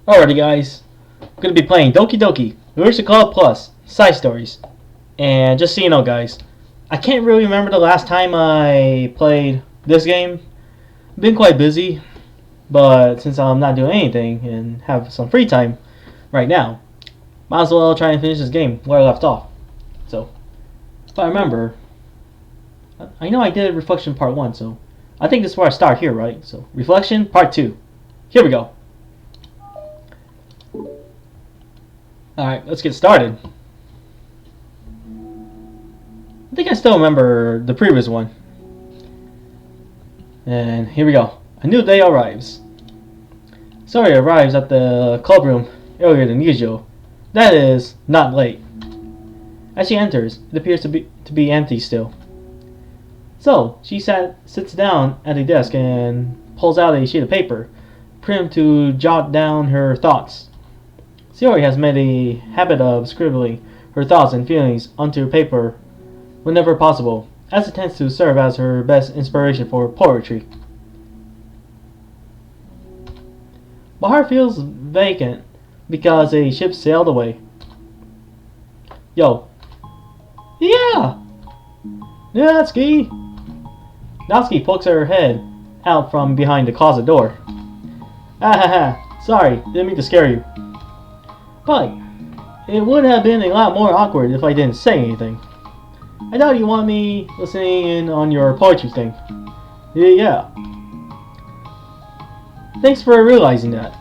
Alrighty guys, I'm going to be playing Doki Universal Club Plus Side Stories. And just so you know guys, I can't really remember the last time I played this game. I've been quite busy, but since I'm not doing anything and have some free time right now, might as well try and finish this game where I left off. So, if I remember, I know I did Reflection Part 1, so I think this is where I start here, right? So, Reflection Part 2. Here we go. Alright, let's get started. I think I still remember the previous one. And here we go. A new day arrives. Sori arrives at the clubroom earlier than usual. That is, not late. As she enters, it appears to be empty still. So, she sits down at a desk and pulls out a sheet of paper, primed to jot down her thoughts. Sori has made a habit of scribbling her thoughts and feelings onto paper whenever possible, as it tends to serve as her best inspiration for poetry. My heart feels vacant because a ship sailed away. Yo. Yeah! Natsuki! Natsuki pokes her head out from behind the closet door. Ah ha ha, sorry, didn't mean to scare you. But it would have been a lot more awkward if I didn't say anything. I doubt you want me listening in on your poetry thing. Yeah. Thanks for realizing that.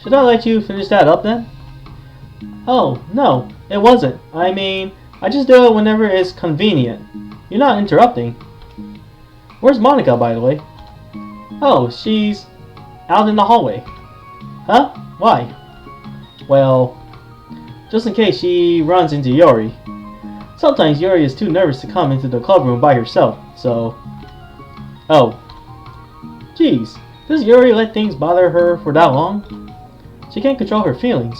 Should I let you finish that up then? Oh, no, it wasn't. I mean, I just do it whenever it's convenient. You're not interrupting. Where's Monica, by the way? Oh, she's out in the hallway. Huh? Why? Well, just in case she runs into Yuri. Sometimes Yuri is too nervous to come into the clubroom by herself, so... Oh. Jeez, does Yuri let things bother her for that long? She can't control her feelings.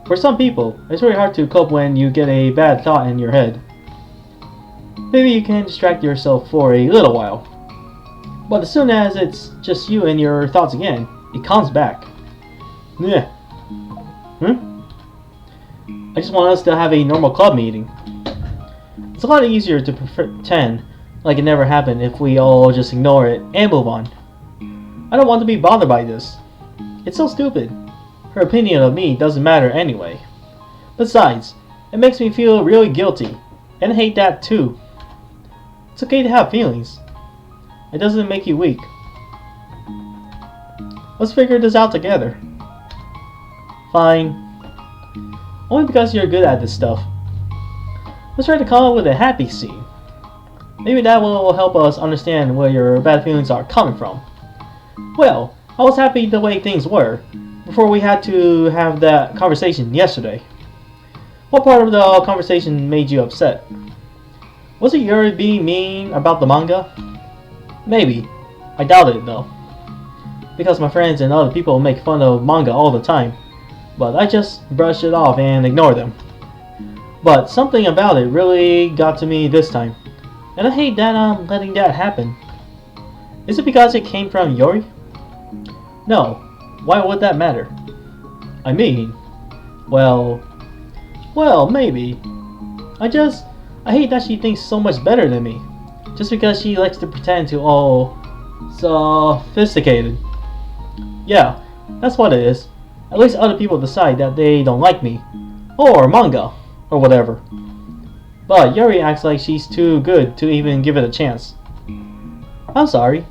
For some people, it's really hard to cope when you get a bad thought in your head. Maybe you can distract yourself for a little while. But as soon as it's just you and your thoughts again, it comes back. Yeah. I just want us to have a normal club meeting. It's a lot easier to pretend like it never happened if we all just ignore it and move on. I don't want to be bothered by this. It's so stupid. Her opinion of me doesn't matter anyway. Besides, it makes me feel really guilty, and I hate that too. It's okay to have feelings. It doesn't make you weak. Let's figure this out together. Fine. Only because you're good at this stuff. Let's try to come up with a happy scene. Maybe that will help us understand where your bad feelings are coming from. Well, I was happy the way things were, before we had to have that conversation yesterday. What part of the conversation made you upset? Was it Yuri being mean about the manga? Maybe. I doubt it though. Because my friends and other people make fun of manga all the time. But I just brush it off and ignore them. But something about it really got to me this time. And I hate that I'm letting that happen. Is it because it came from Yuri? No. Why would that matter? I mean, well, maybe. I hate that she thinks so much better than me. Just because she likes to pretend to all sophisticated. Yeah, that's what it is. At least other people decide that they don't like me. Or manga. Or whatever. But Yuri acts like she's too good to even give it a chance. I'm sorry.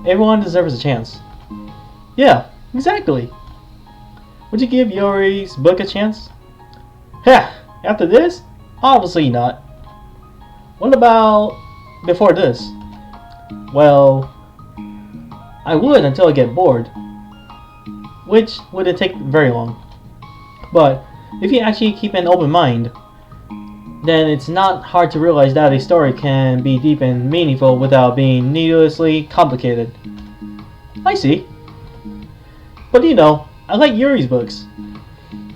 Everyone deserves a chance. Yeah, exactly. Would you give Yuri's book a chance? Heh, after this? Obviously not. What about before this? Well, I would until I get bored. Which wouldn't take very long. But if you actually keep an open mind, then it's not hard to realize that a story can be deep and meaningful without being needlessly complicated. I see. But you know, I like Yuri's books.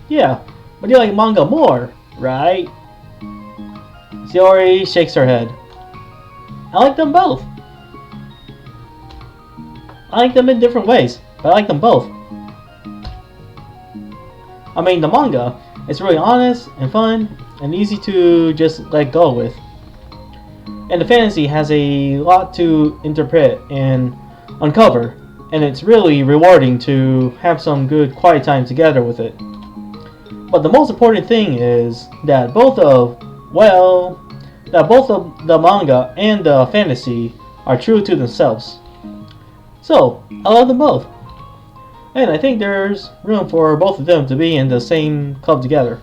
Yeah, but you like manga more, right? Yuri shakes her head. I like them both. I like them in different ways, but I like them both. I mean, the manga is really honest and fun and easy to just let go with. And the fantasy has a lot to interpret and uncover, and it's really rewarding to have some good quiet time together with it. But the most important thing is that both of the manga and the fantasy are true to themselves. So, I love them both. And I think there's room for both of them to be in the same club together.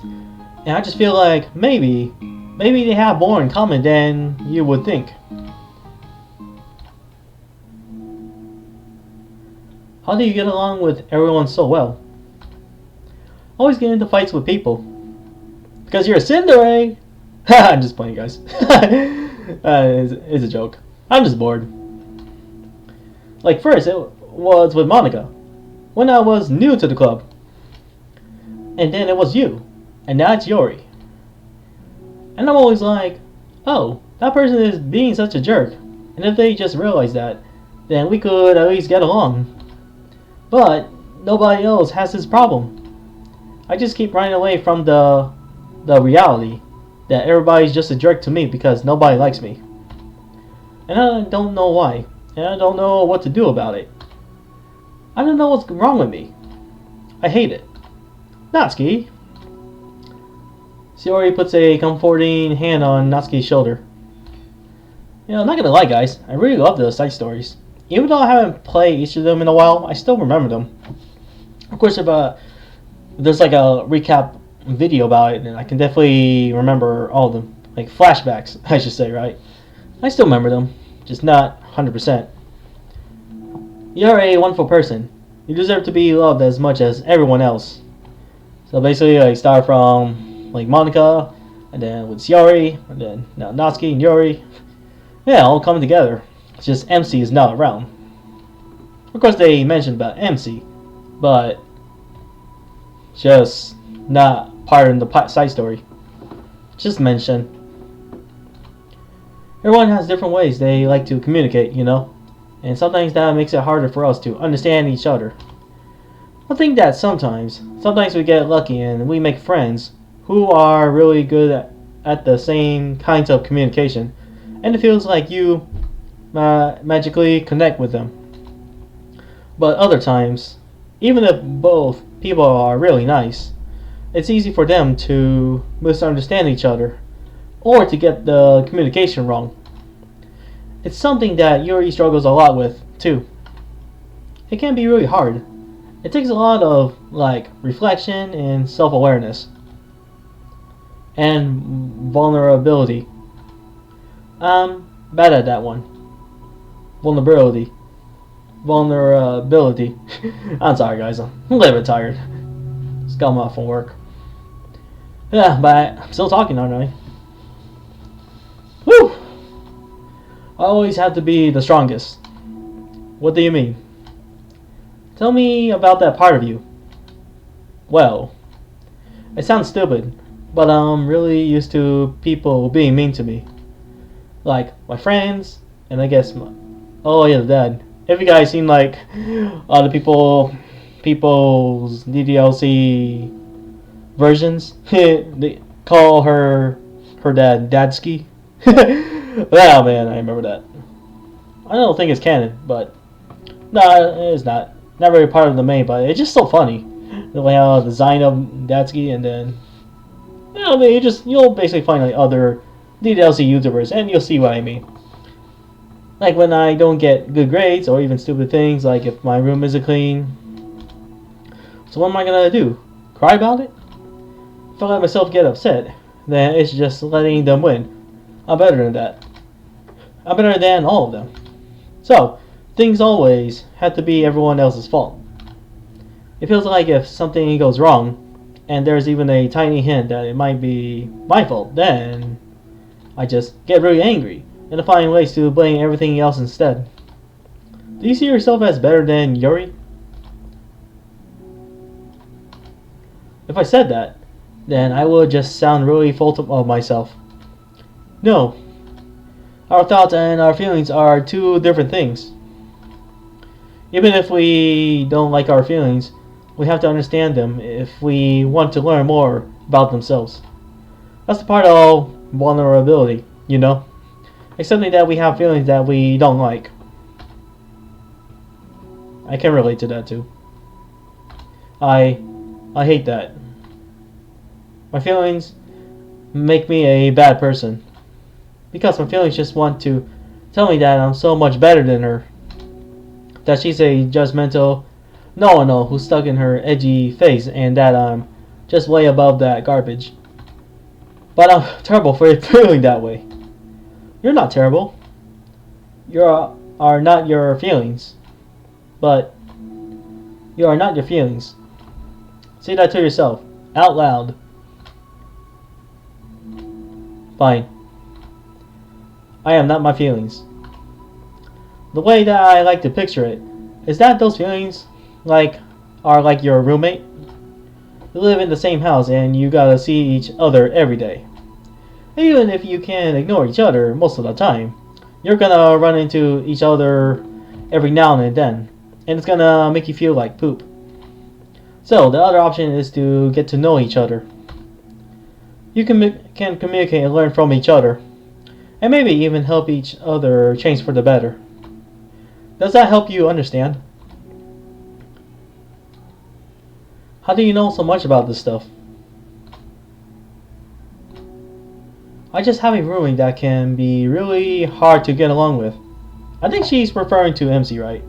And I just feel like maybe they have more in common than you would think. How do you get along with everyone so well? Always get into fights with people. Because you're a tsundere! I'm just playing, guys. It's a joke. I'm just bored. Like first, it was with Monica, when I was new to the club. And then it was you. And now it's Yori. And I'm always like, oh, that person is being such a jerk. And if they just realized that, then we could at least get along. But nobody else has this problem. I just keep running away from the reality that everybody's just a jerk to me because nobody likes me. And I don't know why. And I don't know what to do about it. I don't know what's wrong with me. I hate it. Natsuki. Shiori puts a comforting hand on Natsuki's shoulder. You know, I'm not gonna lie, guys. I really love the side stories. Even though I haven't played each of them in a while, I still remember them. Of course, if there's like a recap video about it, and I can definitely remember all of them. Like flashbacks, I should say, right? I still remember them, just not 100%. You're a wonderful person. You deserve to be loved as much as everyone else. So basically, like, start from like Monica, and then with Shiori, and then now Natsuki and Yori. Yeah, all coming together. It's just MC is not around. Of course, they mentioned about MC, but just not part of the side story. Just mention. Everyone has different ways they like to communicate, you know? And sometimes that makes it harder for us to understand each other. I think that sometimes we get lucky and we make friends who are really good at the same kinds of communication. And it feels like you magically connect with them. But other times, even if both people are really nice, it's easy for them to misunderstand each other or to get the communication wrong. It's something that Yuri struggles a lot with too. It can be really hard. It takes a lot of like reflection and self-awareness and vulnerability. I'm bad at that one. Vulnerability. I'm sorry, guys. I'm a little bit tired. Just got off from work. Yeah, but I'm still talking, aren't I? Whew! I always have to be the strongest. What do you mean? Tell me about that part of you. Well, it sounds stupid, but I'm really used to people being mean to me. Like my friends, and I guess the dad. If you guys seen like other people's DDLC versions, they call her dad Dadski. Oh man, I remember that. I don't think it's canon, but no, it's not. Not really part of the main, but it's just so funny. The way how the design of Dadski, and then you'll basically find like other DDLC YouTubers, and you'll see what I mean. Like when I don't get good grades, or even stupid things, like if my room isn't clean. So what am I gonna do? Cry about it? If I let myself get upset, then it's just letting them win. I'm better than that. I'm better than all of them. So, things always have to be everyone else's fault. It feels like if something goes wrong, and there's even a tiny hint that it might be my fault, then I just get really angry, and I find ways to blame everything else instead. Do you see yourself as better than Yuri? If I said that, then I would just sound really full of myself. No. Our thoughts and our feelings are two different things. Even if we don't like our feelings, We have to understand them if we want to learn more about themselves. That's the part of vulnerability, you know? Accepting that we have feelings that we don't like. I can relate to that too. I hate that. My feelings make me a bad person. Because my feelings just want to tell me that I'm so much better than her. That she's a judgmental know-it-all who's stuck in her edgy phase and that I'm just way above that garbage. But I'm terrible for feeling that way. You're not terrible. You are not your feelings. But you are not your feelings. Say that to yourself, out loud. Fine. I am not my feelings. The way that I like to picture it is that those feelings are like your roommate. You live in the same house and you gotta see each other every day. Even if you can ignore each other most of the time, you're gonna run into each other every now and then, and it's gonna make you feel like poop. So the other option is to get to know each other. You can communicate and learn from each other, and maybe even help each other change for the better. Does that help you understand? How do you know so much about this stuff? I just have a roommate that can be really hard to get along with. I think she's referring to MC, right?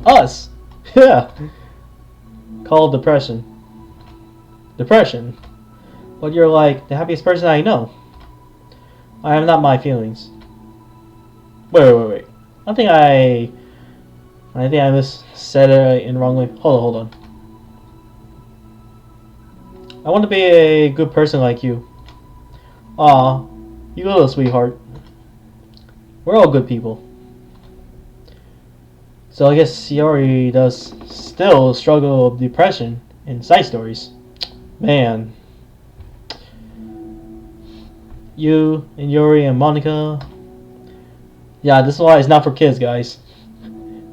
Us! Yeah! Called depression. Depression? But you're like the happiest person I know. I am not my feelings. Wait. I think I said it in wrongly. Hold on. I want to be a good person like you. Aw, you little sweetheart. We're all good people. So I guess Yori does still struggle with depression in side stories. Man. You and Yuri and Monica. Yeah, this is why it's not for kids, guys.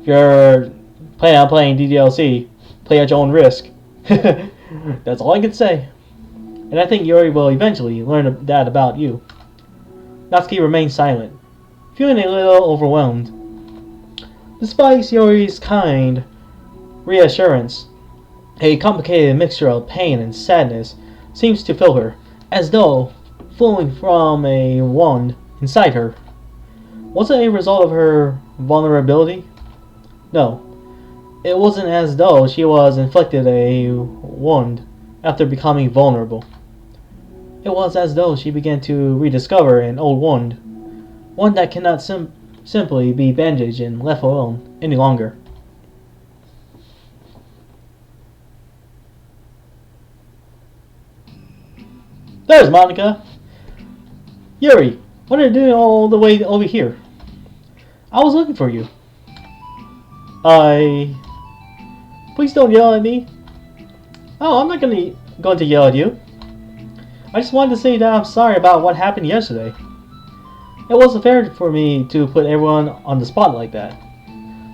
If you're planning on playing DDLC, play at your own risk. That's all I can say. And I think Yuri will eventually learn that about you. Natsuki remains silent, feeling a little overwhelmed. Despite Yuri's kind reassurance, a complicated mixture of pain and sadness seems to fill her, as though flowing from a wound inside her. Was it a result of her vulnerability? No. It wasn't as though she was inflicted a wound after becoming vulnerable. It was as though she began to rediscover an old wound, one that cannot simply be bandaged and left alone any longer. There's Monica! Yuri, what are you doing all the way over here? I was looking for you. Please don't yell at me. Oh, I'm not going to yell at you. I just wanted to say that I'm sorry about what happened yesterday. It wasn't fair for me to put everyone on the spot like that.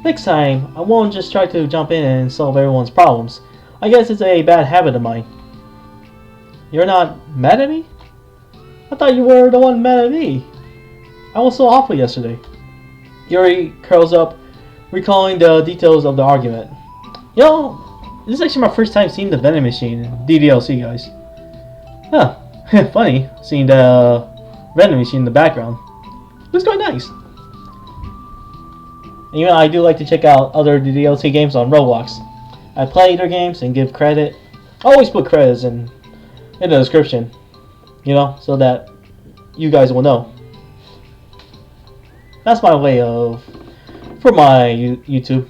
Next time, I won't just try to jump in and solve everyone's problems. I guess it's a bad habit of mine. You're not mad at me? I thought you were the one mad at me. I was so awful yesterday. Yuri curls up, recalling the details of the argument. You know, this is actually my first time seeing the vending machine in DDLC, guys. Huh. Funny, seeing the vending machine in the background. Looks quite nice. And, you know, I do like to check out other DDLC games on Roblox. I play their games and give credit. I always put credits in the description, you know, so that you guys will know. That's my way of, for my YouTube.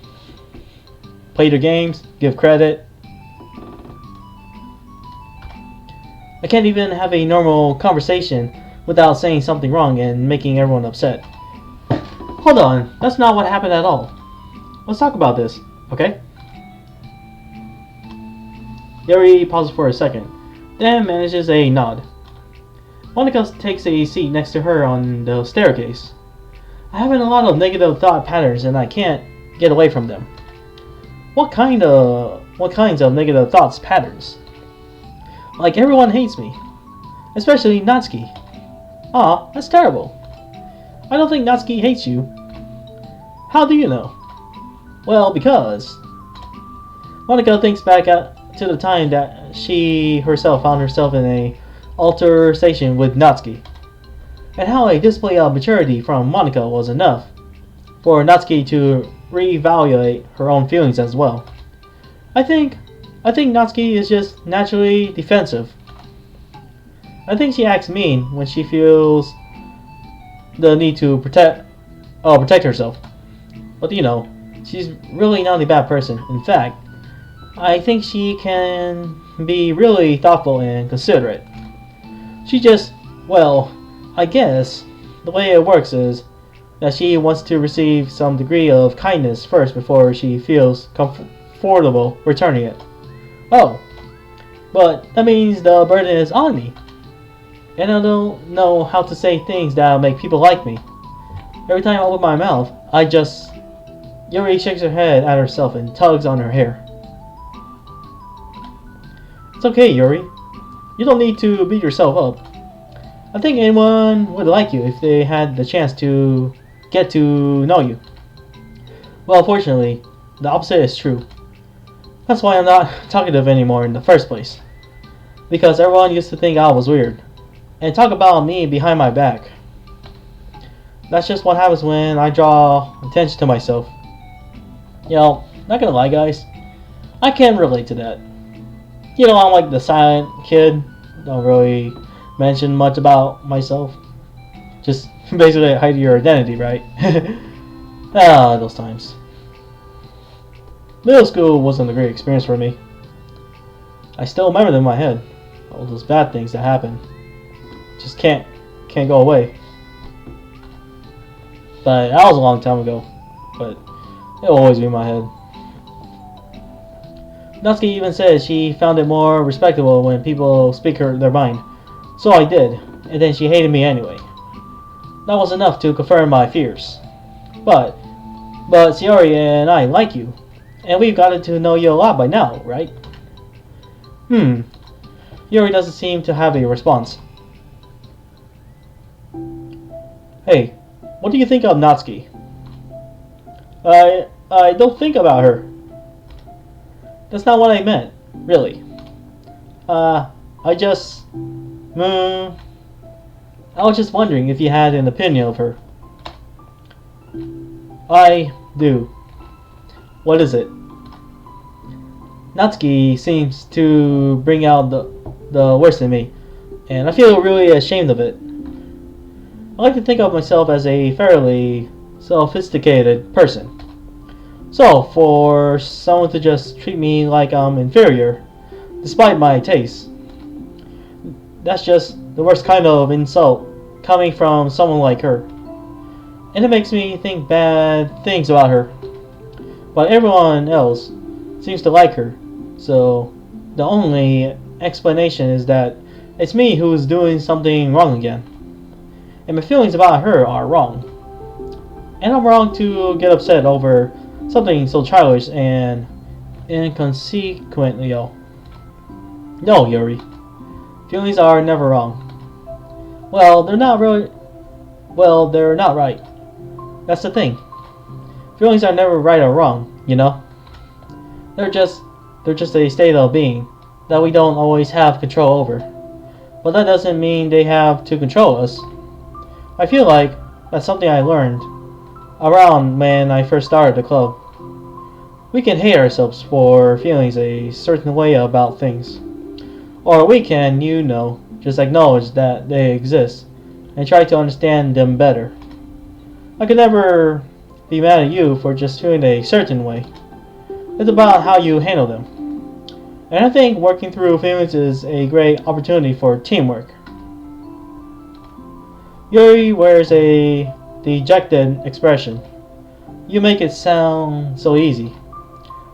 Play their games, give credit. I can't even have a normal conversation without saying something wrong and making everyone upset. Hold on, that's not what happened at all. Let's talk about this, okay? Yuri pauses for a second, then manages a nod. Monica takes a seat next to her on the staircase. I'm having a lot of negative thought patterns and I can't get away from them. What kind all kinds of negative thoughts patterns. Like everyone hates me, especially Natsuki. Aw, that's terrible. I don't think Natsuki hates you. How do you know? Well, because Monica thinks back to the time that she herself found herself in a altercation with Natsuki, and how a display of maturity from Monica was enough for Natsuki to reevaluate her own feelings as well. I think Natsuki is just naturally defensive. I think she acts mean when she feels the need to protect herself. But you know, she's really not a bad person. In fact, I think she can be really thoughtful and considerate. She just, well, I guess the way it works is that she wants to receive some degree of kindness first before she feels comfortable returning it. Oh, but that means the burden is on me. And I don't know how to say things that'll make people like me. Every time I open my mouth, I just... Yuri shakes her head at herself and tugs on her hair. It's okay, Yuri. You don't need to beat yourself up. I think anyone would like you if they had the chance to get to know you. Well, fortunately, the opposite is true. That's why I'm not talkative anymore in the first place. Because everyone used to think I was weird and talk about me behind my back. That's just what happens when I draw attention to myself. You know, not gonna lie guys, I can relate to that. You know, I'm like the silent kid, don't really mention much about myself. Just basically hide your identity, right? Ah, those times. Middle school wasn't a great experience for me. I still remember them in my head. All those bad things that happened. Just can't go away. But that was a long time ago. But it'll always be in my head. Natsuki even said she found it more respectable when people speak their mind. So I did, and then she hated me anyway. That was enough to confirm my fears. But Shiori and I like you, and we've gotten to know you a lot by now, right? Yuri doesn't seem to have a response. Hey, what do you think of Natsuki? I don't think about her. That's not what I meant, really. I was just wondering if you had an opinion of her. I do. What is it? Natsuki seems to bring out the worst in me, and I feel really ashamed of it. I like to think of myself as a fairly sophisticated person. So, for someone to just treat me like I'm inferior, despite my tastes, that's just the worst kind of insult coming from someone like her. And it makes me think bad things about her. But everyone else seems to like her, so the only explanation is that it's me who is doing something wrong again. And my feelings about her are wrong. And I'm wrong to get upset over something so childish and inconsequent, No, Yuri. Feelings are never wrong. Well, they're not right. That's the thing. Feelings are never right or wrong, you know? They're just a state of being that we don't always have control over. But that doesn't mean they have to control us. I feel like that's something I learned around when I first started the club. We can hate ourselves for feeling a certain way about things. Or we can, just acknowledge that they exist and try to understand them better. I could never be mad at you for just feeling a certain way. It's about how you handle them. And I think working through feelings is a great opportunity for teamwork. Yuri wears a dejected expression. You make it sound so easy.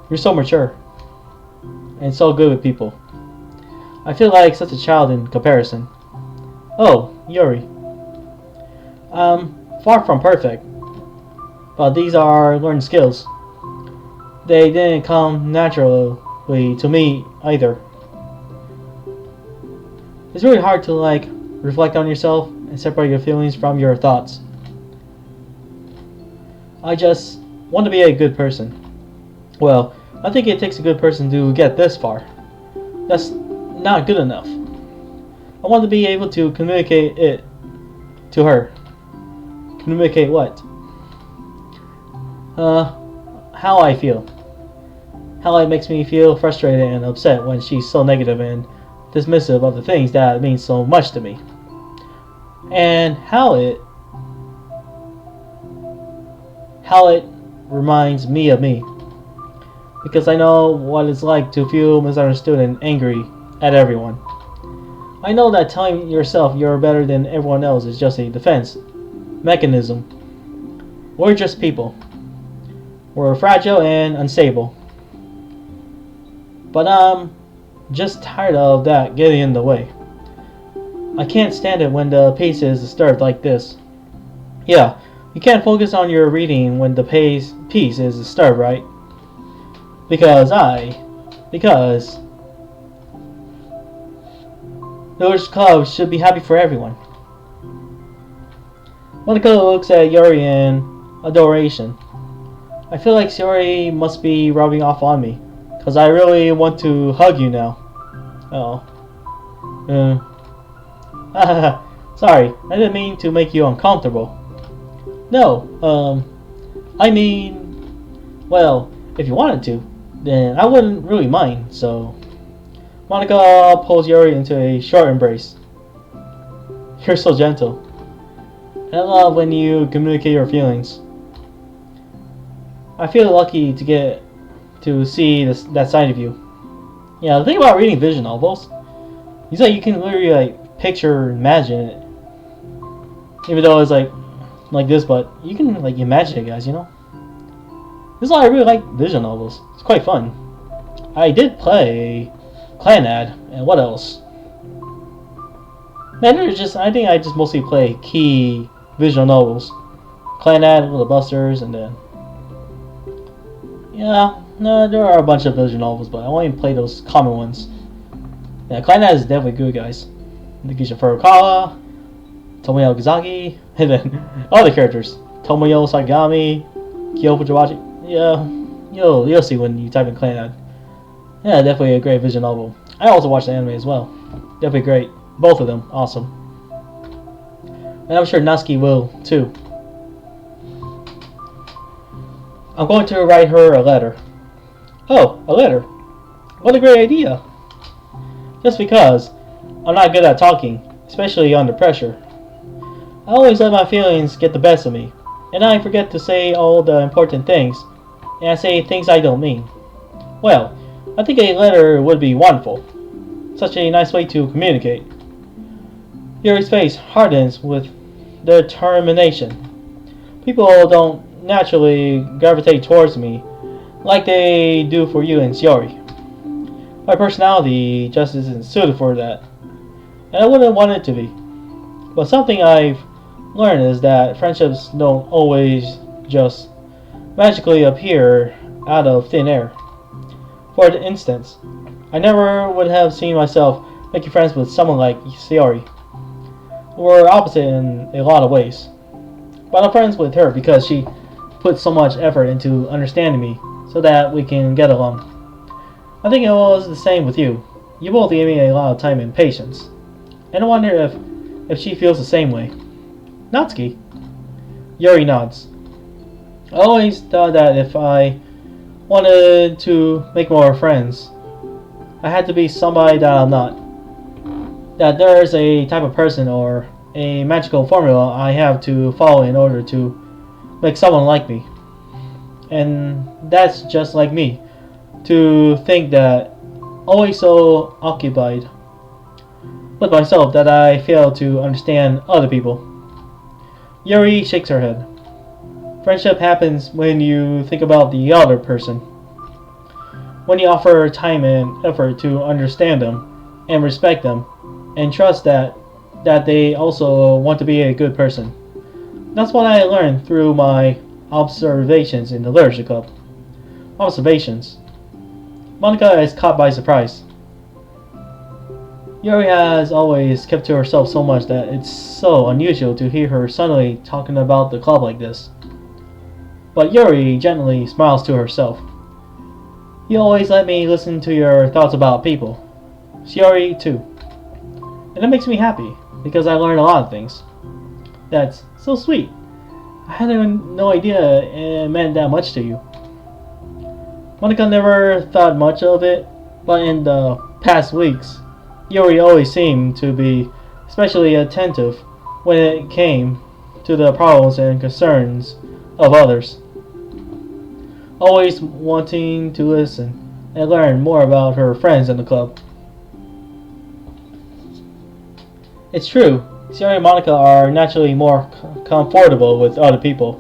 You're so mature. And so good with people. I feel like such a child in comparison. Oh, Yuri. Far from perfect. But these are learned skills. They didn't come naturally to me either. It's really hard to reflect on yourself and separate your feelings from your thoughts. I just want to be a good person. Well, I think it takes a good person to get this far. That's not good enough. I want to be able to communicate it to her. Communicate what? How I feel. How it makes me feel frustrated and upset when she's so negative and dismissive of the things that mean so much to me. And how it reminds me of me. Because I know what it's like to feel misunderstood and angry at everyone. I know that telling yourself you're better than everyone else is just a defense mechanism. We're just people. We're fragile and unstable. But I'm just tired of that getting in the way. I can't stand it when the pace is disturbed like this. Yeah, you can't focus on your reading when the piece is disturbed, right? Because those clubs should be happy for everyone. Monica looks at Yuri in adoration. I feel like Yuri must be rubbing off on me, because I really want to hug you now. Oh. Sorry, I didn't mean to make you uncomfortable. No, I mean, well, if you wanted to, then I wouldn't really mind, so... Monica pulls Yuri into a short embrace. You're so gentle. I love when you communicate your feelings. I feel lucky to get to see that side of you. Yeah, the thing about reading visual novels is that you can literally picture, imagine it. Even though it's like this, but you can imagine it, guys. You know. This is why I really like visual novels. It's quite fun. I did play Clanad, and what else? Man, I think I just mostly play key visual novels. Clanad, Little Busters, and then... Yeah, no, there are a bunch of visual novels, but I only play those common ones. Yeah, Clanad is definitely good, guys. Nikisha Furukawa, Tomoyo Gazaki, and then other characters. Tomoyo Sagami, Kyo Fujiwashi. Yeah, you'll see when you type in Clanad. Yeah, definitely a great visual novel. I also watched the anime as well. Definitely great. Both of them, awesome. And I'm sure Natsuki will, too. I'm going to write her a letter. Oh, a letter. What a great idea. Just because I'm not good at talking, especially under pressure. I always let my feelings get the best of me, and I forget to say all the important things, and I say things I don't mean. Well, I think a letter would be wonderful. Such a nice way to communicate. Yuri's face hardens with determination. People don't naturally gravitate towards me like they do for you and Shiori. My personality just isn't suited for that, and I wouldn't want it to be. But something I've learned is that friendships don't always just magically appear out of thin air. For instance, I never would have seen myself making friends with someone like Shiori. We're opposite in a lot of ways. But I'm friends with her because she put so much effort into understanding me so that we can get along. I think it was the same with you. You both gave me a lot of time and patience. And I wonder if she feels the same way. Natsuki? Yuri nods. I always thought that if I wanted to make more friends, I had to be somebody that I'm not. That there's a type of person or a magical formula I have to follow in order to make someone like me. And that's just like me, to think that always so occupied with myself that I fail to understand other people. Yuri shakes her head. Friendship happens when you think about the other person. When you offer time and effort to understand them and respect them and trust that they also want to be a good person. That's what I learned through my observations in the literature club. Observations. Monica is caught by surprise. Yuri has always kept to herself so much that it's so unusual to hear her suddenly talking about the club like this. But Yuri gently smiles to herself. You always let me listen to your thoughts about people. Yuri too. And it makes me happy, because I learned a lot of things. That's so sweet. I had no idea it meant that much to you. Monica never thought much of it, but in the past weeks, Yuri always seemed to be especially attentive when it came to the problems and concerns of others. Always wanting to listen and learn more about her friends in the club. It's true, Sierra and Monica are naturally more comfortable with other people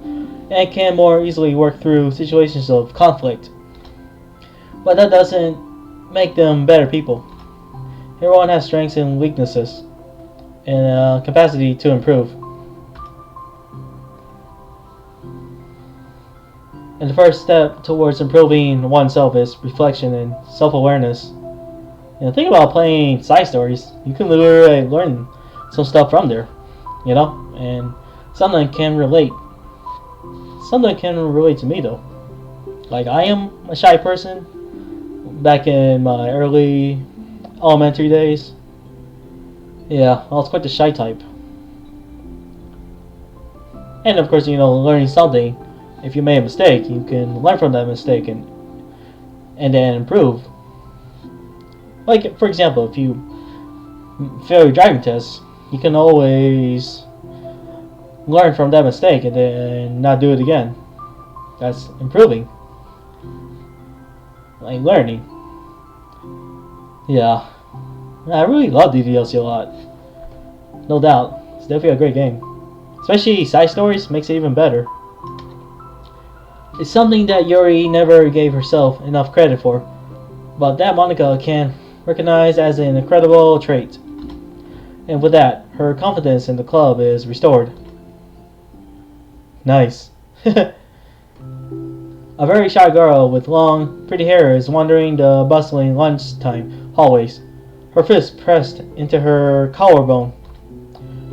and can more easily work through situations of conflict. But that doesn't make them better people. Everyone has strengths and weaknesses, and a capacity to improve. And the first step towards improving oneself is reflection and self-awareness. Think about playing side stories. You can literally learn some stuff from there, and something can relate. Something can relate to me though. Like, I am a shy person back in my early elementary days. Yeah, I was quite the shy type. And of course, learning something, if you made a mistake, you can learn from that mistake and then improve. Like, for example, if you fail your driving test, you can always learn from that mistake and then not do it again. That's improving. Like learning. Yeah. I really love the DLC a lot. No doubt. It's definitely a great game. Especially side stories makes it even better. It's something that Yuri never gave herself enough credit for, but that Monica can recognize as an incredible trait. And with that, her confidence in the club is restored. Nice. A very shy girl with long, pretty hair is wandering the bustling lunchtime hallways, her fist pressed into her collarbone.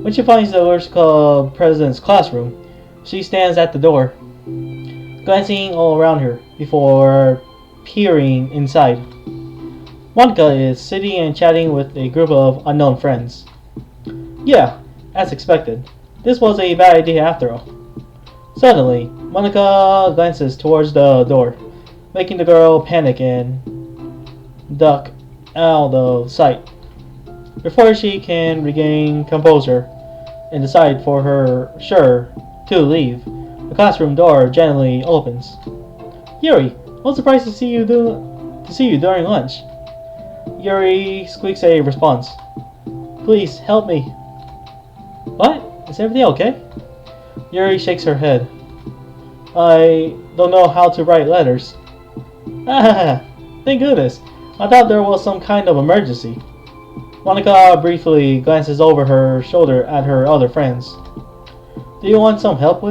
When she finds the Lurch Club president's classroom, she stands at the door, glancing all around her before peering inside. Monica is sitting and chatting with a group of unknown friends. Yeah, as expected. This was a bad idea after all. Suddenly, Monica glances towards the door, making the girl panic and duck out of sight. Before she can regain composure and decide for her sure to leave, the classroom door gently opens. Yuri, I'm surprised to see you during lunch. Yuri squeaks a response. Please help me. What? Is everything okay? Yuri shakes her head. I don't know how to write letters. Ah, thank goodness. I thought there was some kind of emergency. Monica briefly glances over her shoulder at her other friends. Do you want some help?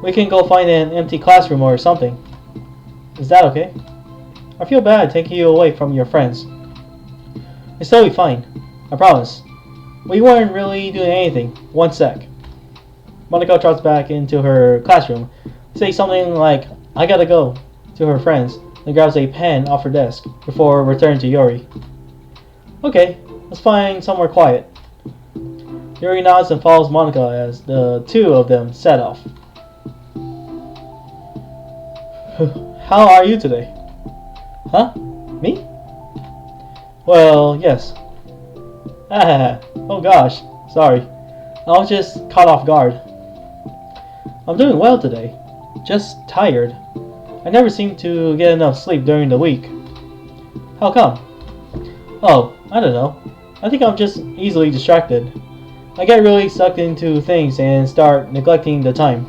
We can go find an empty classroom or something. Is that okay? I feel bad taking you away from your friends. It's totally fine. I promise. We weren't really doing anything. One sec. Monica trots back into her classroom, saying something like, I gotta go, to her friends, and grabs a pen off her desk before returning to Yuri. Okay, let's find somewhere quiet. Yuri nods and follows Monica as the two of them set off. How are you today? Huh? Me? Well, yes. Ah, oh gosh, sorry. I was just caught off guard. I'm doing well today. Just tired. I never seem to get enough sleep during the week. How come? Oh, I don't know. I think I'm just easily distracted. I get really sucked into things and start neglecting the time.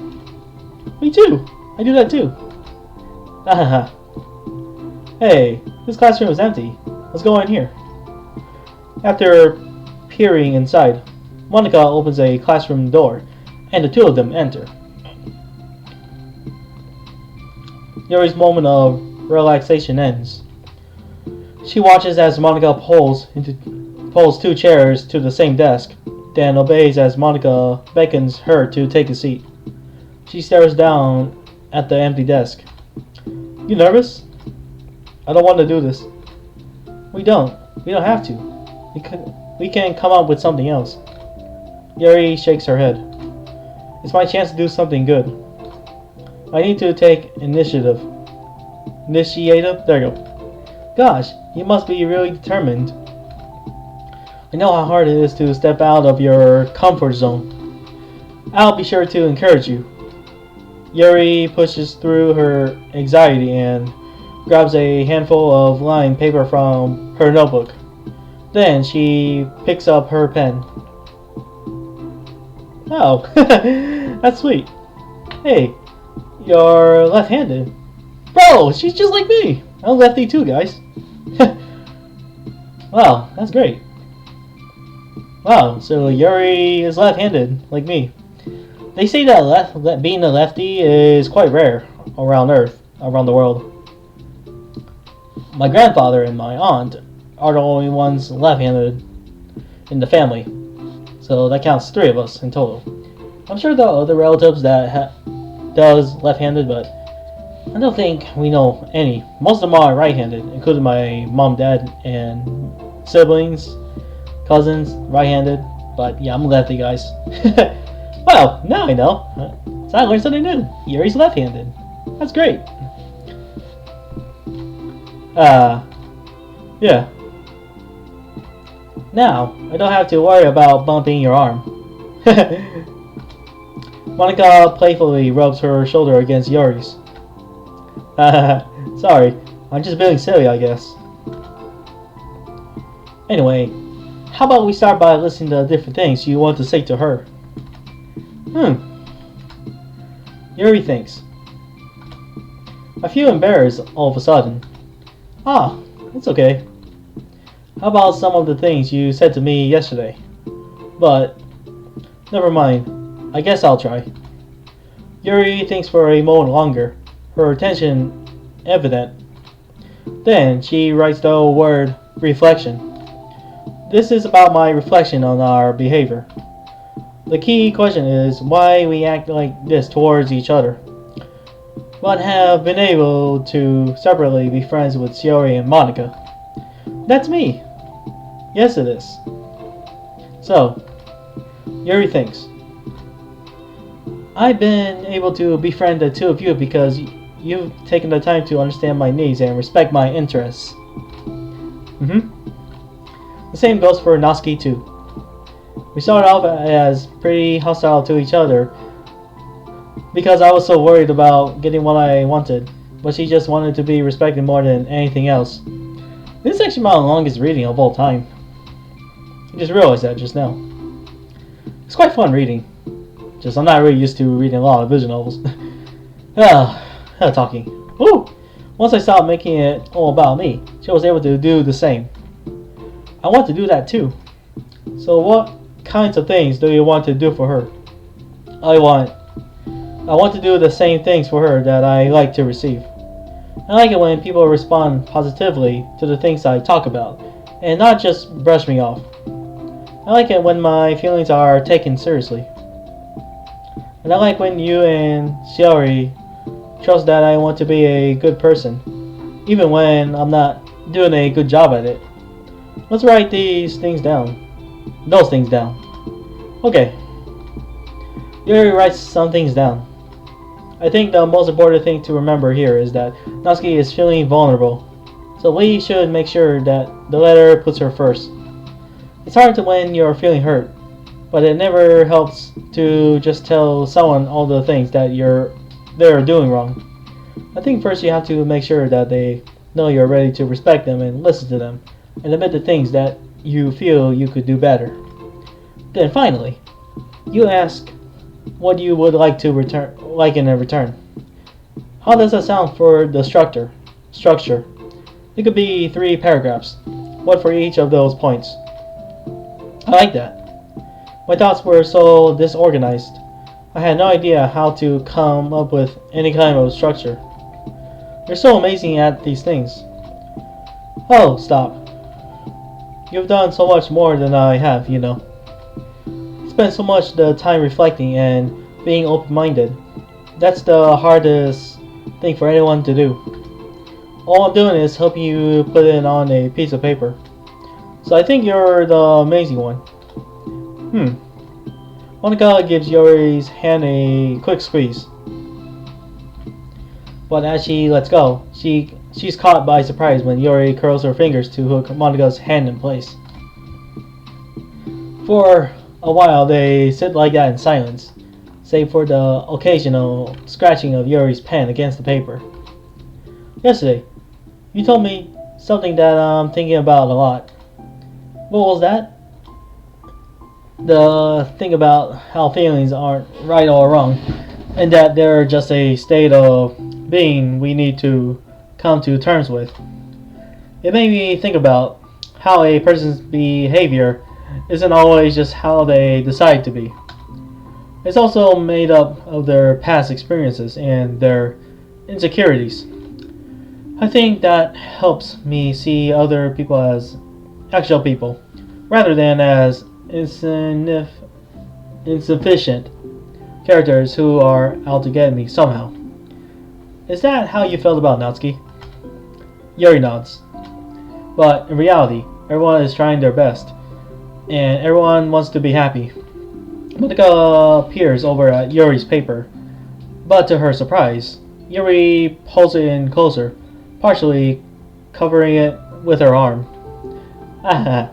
Me too. I do that too. Hahaha. Hey, this classroom is empty. Let's go in here. After peering inside, Monica opens a classroom door, and the two of them enter. Yuri's moment of relaxation ends. She watches as Monica pulls two chairs to the same desk, then obeys as Monica beckons her to take a seat. She stares down at the empty desk. You nervous? I don't want to do this. We don't. We don't have to. We can come up with something else. Yuri shakes her head. It's my chance to do something good. I need to take initiative. Initiative? There you go. Gosh, you must be really determined. I know how hard it is to step out of your comfort zone. I'll be sure to encourage you. Yuri pushes through her anxiety and grabs a handful of lined paper from her notebook. Then she picks up her pen. Oh, that's sweet. Hey, you're left-handed. Bro, she's just like me. I'm lefty too, guys. Wow, that's great. Wow, so Yuri is left-handed, like me. They say that being a lefty is quite rare around the world. My grandfather and my aunt are the only ones left-handed in the family. So that counts 3 of us in total. I'm sure there are other relatives that does left-handed, but I don't think we know any. Most of them are right-handed, including my mom, dad, and siblings, cousins, right-handed. But yeah, I'm lefty, guys. Well, now I know. So I learned something new. Yuri's left-handed. That's great. Yeah. Now, I don't have to worry about bumping your arm. Monica playfully rubs her shoulder against Yuri's. Sorry, I'm just being silly, I guess. Anyway, how about we start by listening to different things you want to say to her? Yuri thinks. I feel embarrassed all of a sudden. Ah, it's okay. How about some of the things you said to me yesterday? But, never mind. I guess I'll try. Yuri thinks for a moment longer, her attention evident. Then she writes the word reflection. This is about my reflection on our behavior. The key question is why we act like this towards each other. But have been able to separately be friends with Shiori and Monica. That's me. Yes, it is. So, Yuri thinks. I've been able to befriend the 2 of you because you've taken the time to understand my needs and respect my interests. The same goes for Natsuki too. We started off as pretty hostile to each other because I was so worried about getting what I wanted, but she just wanted to be respected more than anything else. This is actually my longest reading of all time. I just realized that just now. It's quite fun reading. Just I'm not really used to reading a lot of visual novels. Talking. Woo! Once I stopped making it all about me, she was able to do the same. I want to do that too. So what kinds of things do you want to do for her? I want to do the same things for her that I like to receive. I like it when people respond positively to the things I talk about, and not just brush me off. I like it when my feelings are taken seriously. And I like when you and Shiori trust that I want to be a good person, even when I'm not doing a good job at it. Let's write these things down. Those things down. Okay. Yuri writes some things down. I think the most important thing to remember here is that Natsuki is feeling vulnerable. So we should make sure that the letter puts her first. It's hard to when you're feeling hurt, but it never helps to just tell someone all the things that they're doing wrong. I think first you have to make sure that they know you're ready to respect them and listen to them, and admit the things that you feel you could do better. Then finally, you ask what you would like in return. How does that sound for the structure? It could be 3 paragraphs, one for each of those points. I like that. My thoughts were so disorganized. I had no idea how to come up with any kind of structure. You're so amazing at these things. Oh, stop. You've done so much more than I have, you know. Spent so much the time reflecting and being open-minded. That's the hardest thing for anyone to do. All I'm doing is helping you put it on a piece of paper. So I think you're the amazing one. Monica gives Yori's hand a quick squeeze. But as she lets go, she's caught by surprise when Yori curls her fingers to hook Monica's hand in place. For a while they sit like that in silence, save for the occasional scratching of Yori's pen against the paper. Yesterday, you told me something that I'm thinking about a lot. What was that? The thing about how feelings aren't right or wrong, and that they're just a state of being we need to come to terms with. It made me think about how a person's behavior isn't always just how they decide to be. It's also made up of their past experiences and their insecurities. I think that helps me see other people as actual people, rather than as insufficient characters who are out to get me somehow. Is that how you felt about Natsuki? Yuri nods. But in reality, everyone is trying their best, and everyone wants to be happy. Monika peers over at Yuri's paper, but to her surprise, Yuri pulls it in closer, partially covering it with her arm. I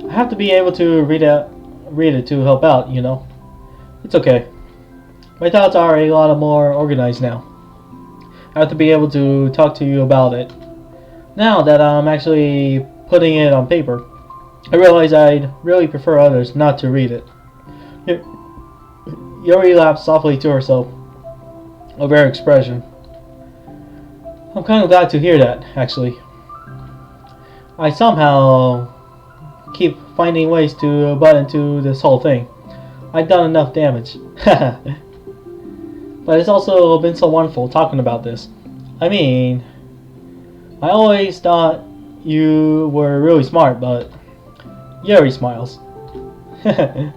have to be able to read it to help out, you know. It's okay. My thoughts are a lot more organized now. I have to be able to talk to you about it. Now that I'm actually putting it on paper, I realize I'd really prefer others not to read it. Yuri laughed softly to herself, a rare expression. I'm kind of glad to hear that, actually. I somehow keep finding ways to butt into this whole thing. I've done enough damage. But it's also been so wonderful talking about this. I mean, I always thought you were really smart, but Yuri smiles. I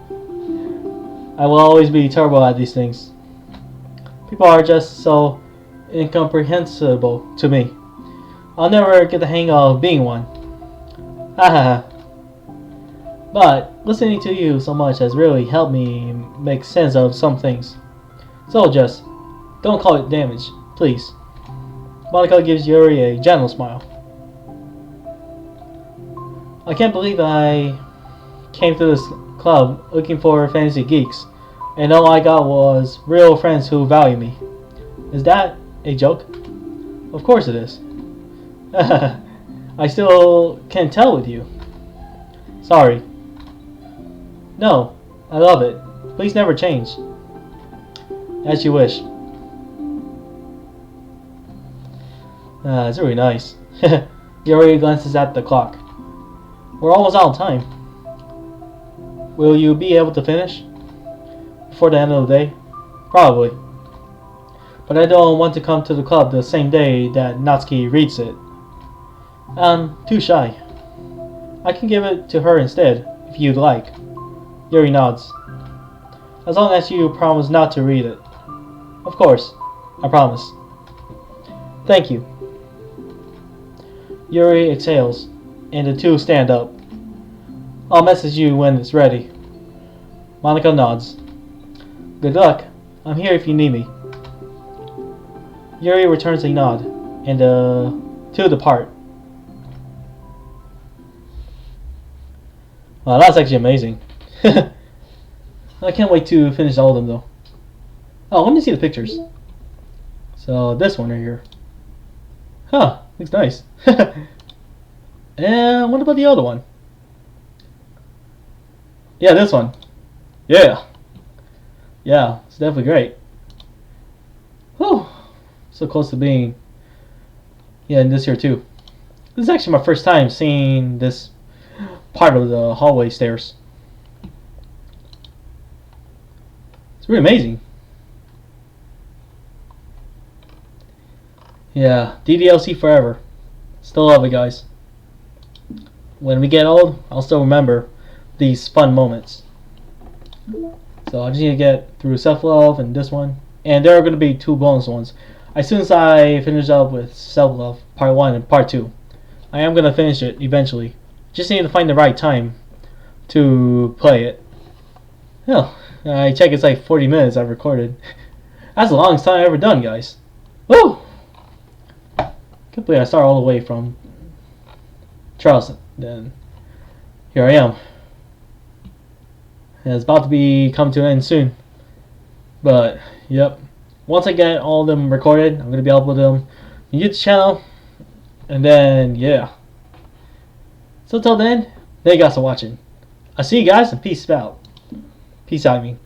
will always be terrible at these things. People are just so incomprehensible to me. I'll never get the hang of being one. But listening to you so much has really helped me make sense of some things. So just don't call it damage, please. Monica gives Yuri a gentle smile. I can't believe I came to this club looking for fantasy geeks, and all I got was real friends who value me. Is that a joke? Of course it is. I still can't tell with you. Sorry. No, I love it. Please never change. As you wish. It's really nice. Yuri glances at the clock. We're almost out of time. Will you be able to finish? Before the end of the day? Probably. But I don't want to come to the club the same day that Natsuki reads it. I'm too shy. I can give it to her instead, if you'd like. Yuri nods. As long as you promise not to read it. Of course. I promise. Thank you. Yuri exhales, and the two stand up. I'll message you when it's ready. Monica nods. Good luck. I'm here if you need me. Yuri returns a nod, and the two depart. Wow, that's actually amazing. I can't wait to finish all of them though. Oh, let me see the pictures. So this one right here. Huh, looks nice. And what about the other one? Yeah, this one. Yeah. Yeah, it's definitely great. Whew. So close to being in this here too. This is actually my first time seeing this part of the hallway stairs. It's really amazing. Yeah, DDLC forever. Still love it, guys. When we get old, I'll still remember these fun moments. So I just need to get through self-love and this one. And there are going to be 2 bonus ones. As soon as I finish up with self-love, part 1 and part 2. I am going to finish it eventually. Just need to find the right time to play it. Hell, I check it's like 40 minutes I've recorded. That's the longest time I've ever done, guys. Woo! Can't believe I started all the way from Charleston. Then here I am. And it's about to be come to an end soon. But yep, once I get all of them recorded, I'm gonna be able to them on YouTube channel, and then yeah. So till then, thank you guys for watching. I'll see you guys and peace out. Peace out, I mean.